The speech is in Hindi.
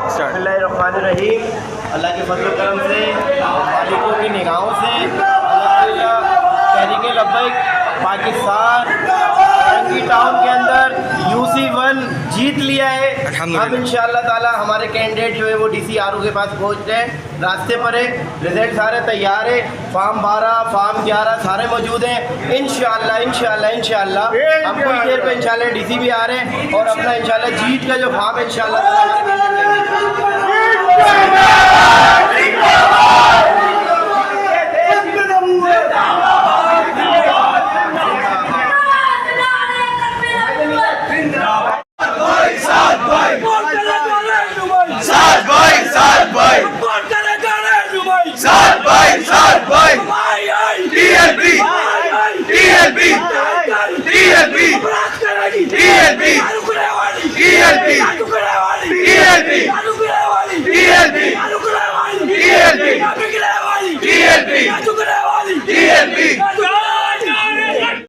बिस्मिल्लाहिर्रहमानिर्रहीम। अल्लाह के फजल करम से, मालिकों की निगाहों से तहरीक लब्बैक पाकिस्तान रंगी टाउन के अंदर UC1 जीत लिया है। अब इंशाअल्लाह ताला हमारे कैंडिडेट जो है वो DCRO के पास पहुँच रहे हैं, रास्ते पर है। रिजल्ट सारे तैयार है, फॉर्म 12 फॉर्म 11 सारे मौजूद हैं। इंशाअल्लाह इंशाअल्लाह इंशाअल्लाह हम कुछ देर पे इंशाअल्लाह DC भी आ रहे हैं और अपना इंशाअल्लाह जीत का जो फॉर्म है इंशाअल्लाह TLP